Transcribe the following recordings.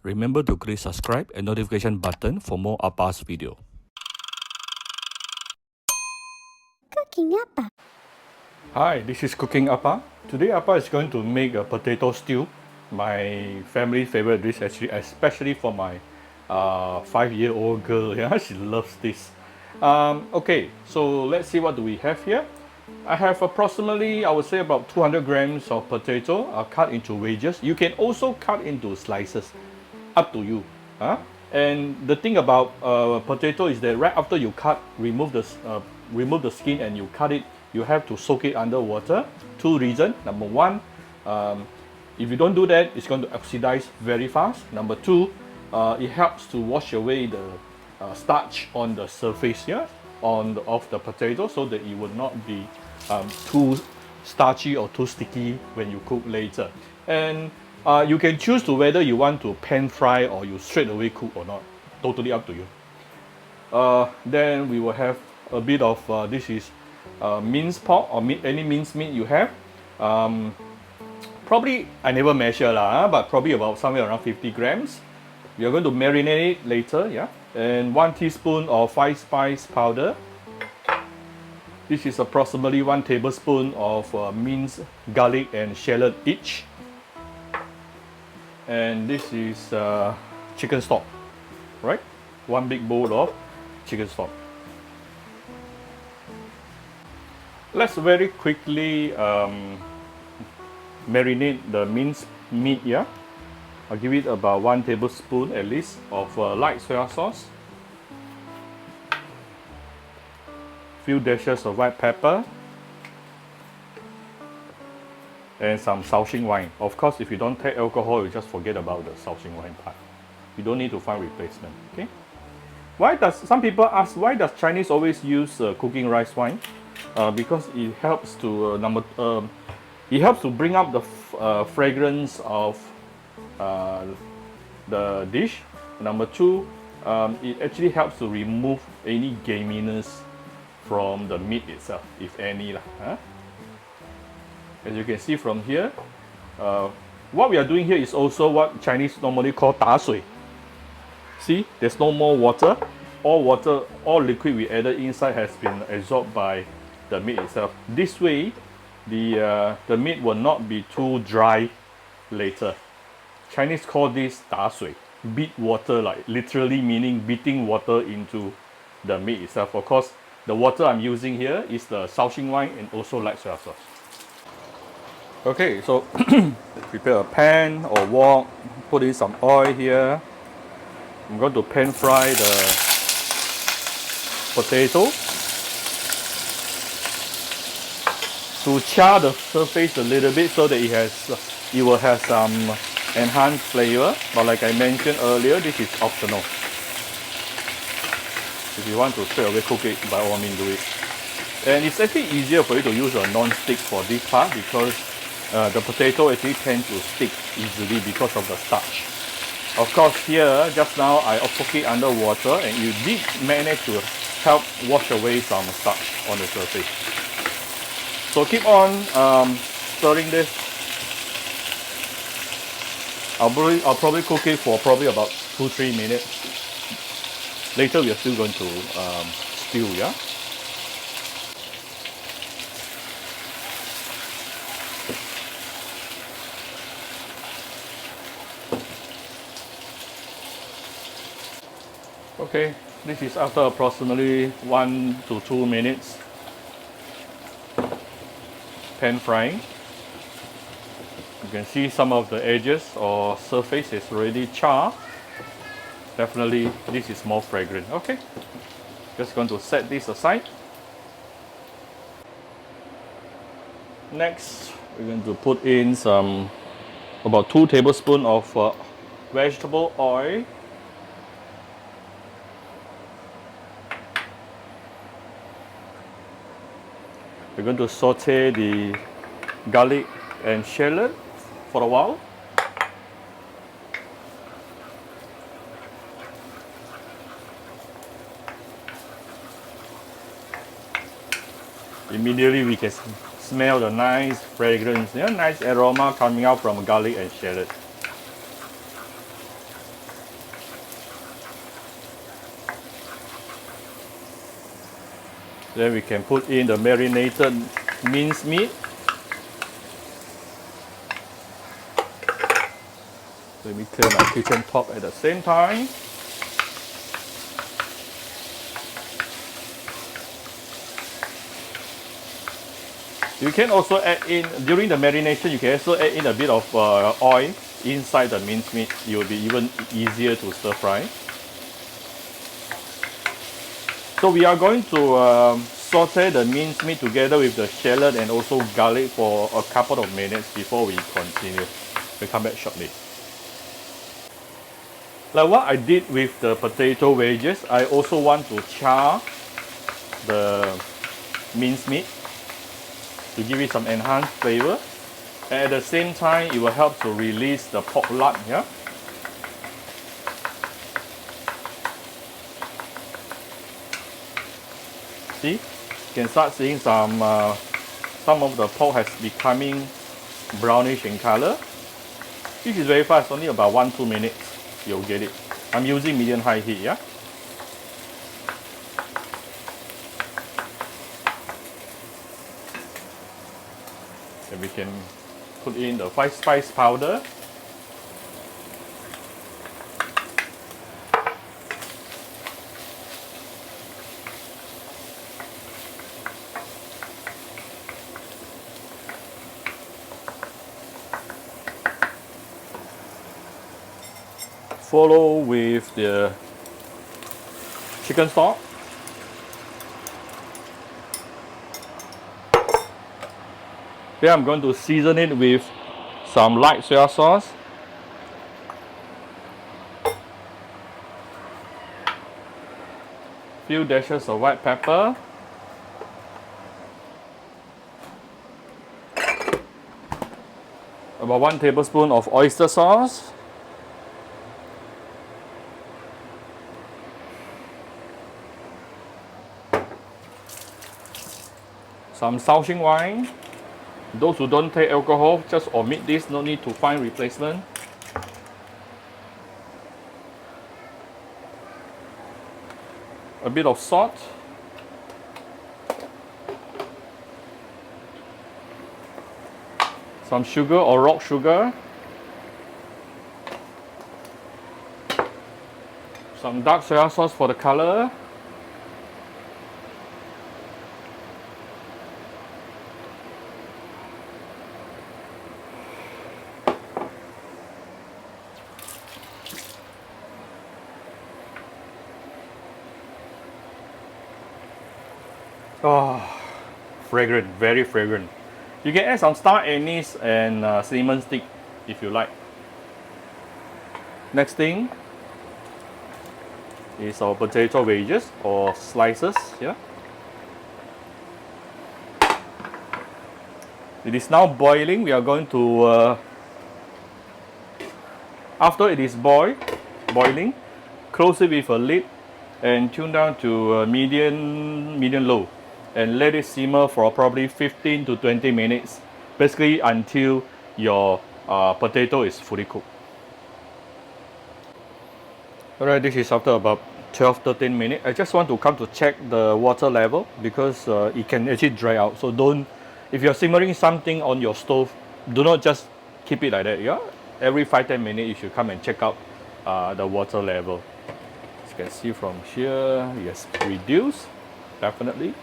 Remember to click subscribe and notification button for more Appa's video. Cooking Appa. Hi, this is Cooking Appa. Today Appa is going to make a potato stew. My family favorite dish actually, especially for my 5-year-old girl. Yeah, she loves this. Okay, so let's see what do we have here. I have approximately, I would say about 200 grams of potato cut into wedges. You can also cut into slices, up to you. And the thing about potato is that right after you cut, remove the skin and you cut it, you have to soak it under water. Two reasons. Number one, if you don't do that, it's going to oxidize very fast. Number two, it helps to wash away the starch on the surface here of the potato, so that it will not be too starchy or too sticky when you cook later. And you can choose to whether you want to pan fry or you straight away cook or not. Totally up to you. Then we will have a bit of this is minced pork or any minced meat you have. Probably I never measure lah, but probably about somewhere around 50 grams. We are going to marinate it later, yeah. And 1 teaspoon of 5-spice powder. This is approximately 1 tablespoon of minced garlic and shallot each. And this is chicken stock, right? 1 big bowl of chicken stock. Let's very quickly marinate the minced meat here. I'll give it about 1 tablespoon at least of light soy sauce. Few dashes of white pepper. And some Shao Hsing wine. Of course, if you don't take alcohol, you just forget about the Shao Hsing wine part. You don't need to find replacement. Okay? Some people ask, why does Chinese always use cooking rice wine? Because it helps to it helps to bring up the fragrance of the dish. Number two, it actually helps to remove any gaminess from the meat itself, if any lah. As you can see from here, what we are doing here is also what Chinese normally call 打水. See, there's no more water. All liquid we added inside has been absorbed by the meat itself. This way, the meat will not be too dry later. Chinese call this 打水, beat water, like literally meaning beating water into the meat itself. Of course, the water I'm using here is the Shao Hsing wine and also light soy sauce. Okay, so prepare a pan or wok, put in some oil here. I'm going to pan fry the potato to char the surface a little bit so that it will have some enhanced flavor. But like I mentioned earlier, this is optional. If you want to straight away cook it, by all means do it. And it's actually easier for you to use a non-stick for this part because the potato actually tends to stick easily because of the starch. Of course, here just now I cook it under water and you did manage to help wash away some starch on the surface. So keep on stirring this. I'll probably cook it for probably about 2-3 minutes. Later we are still going to stew, yeah. Okay, this is after approximately 1 to 2 minutes pan frying. You can see some of the edges or surface is already charred. Definitely this is more fragrant. Okay, just going to set this aside. Next, we're going to put in about 2 tablespoons of vegetable oil. We're going to saute the garlic and shallot for a while. Immediately we can smell the nice fragrance, nice aroma coming out from garlic and shallot. Then we can put in the marinated minced meat. Let me clear my kitchen top at the same time. You can also add in, during the marination, you can also add in a bit of oil inside the minced meat. It will be even easier to stir fry. So we are going to saute the minced meat together with the shallot and also garlic for a couple of minutes before we continue. We'll come back shortly. Like what I did with the potato wedges, I also want to char the minced meat to give it some enhanced flavor. And at the same time, it will help to release the pork lard. Yeah. See, you can start seeing some of the pork has becoming brownish in color. This is very fast, only about 1-2 minutes. You'll get it. I'm using medium high heat. Yeah. And we can put in the white spice powder. Follow with the chicken stock. Then I'm going to season it with some light soy sauce, few dashes of white pepper, about 1 tablespoon of oyster sauce, some Shao Hsing wine. Those who don't take alcohol, just omit this, no need to find replacement. A bit of salt. Some sugar or rock sugar. Some dark soy sauce for the color. Oh, fragrant, very fragrant. You can add some star anise and cinnamon stick if you like. Next thing is our potato wedges or slices. Yeah. It is now boiling. We are going to, after it is boiling, close it with a lid and tune down to medium low. And let it simmer for probably 15 to 20 minutes, basically until your potato is fully cooked. Alright, this is after about 12-13 minutes. I just want to come to check the water level because it can actually dry out. So don't, if you're simmering something on your stove, do not just keep it like that. Yeah, every 5-10 minutes you should come and check out the water level. As you can see from here, yes, reduced, definitely.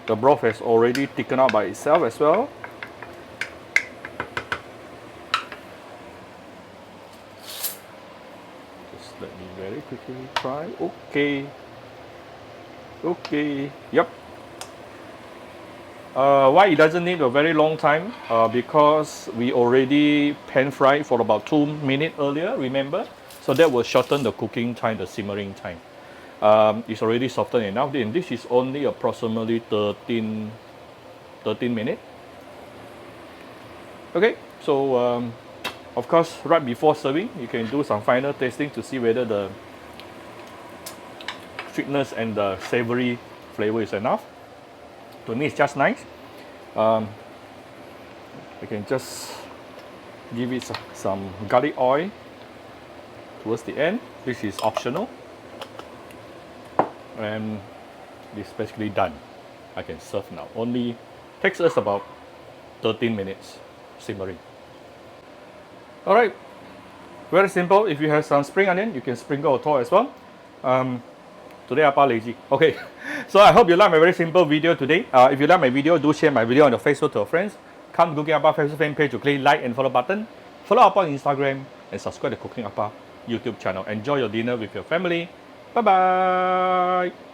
The broth has already thickened out by itself as well. Just let me very quickly try. Okay, yep. Why it doesn't need a very long time? Because we already pan fried for about 2 minutes earlier, remember? So that will shorten the cooking time, the simmering time. It's already softened enough, and this is only approximately 13 minutes. Okay, so of course, right before serving, you can do some final tasting to see whether the sweetness and the savory flavor is enough. To me, it's just nice. I can just give it some garlic oil towards the end. This is optional. And it's basically done. I can serve now. Only takes us about 13 minutes simmering. All right, very simple. If you have some spring onion, you can sprinkle a thaw as well. Today Appa lazy. Okay, so I hope you like my very simple video today. If you like my video, do share my video on your Facebook to your friends. Come to Cooking Appa Facebook fan page to click like and follow button. Follow Appa on Instagram and subscribe to Cooking Appa YouTube channel. Enjoy your dinner with your family. Bye bye.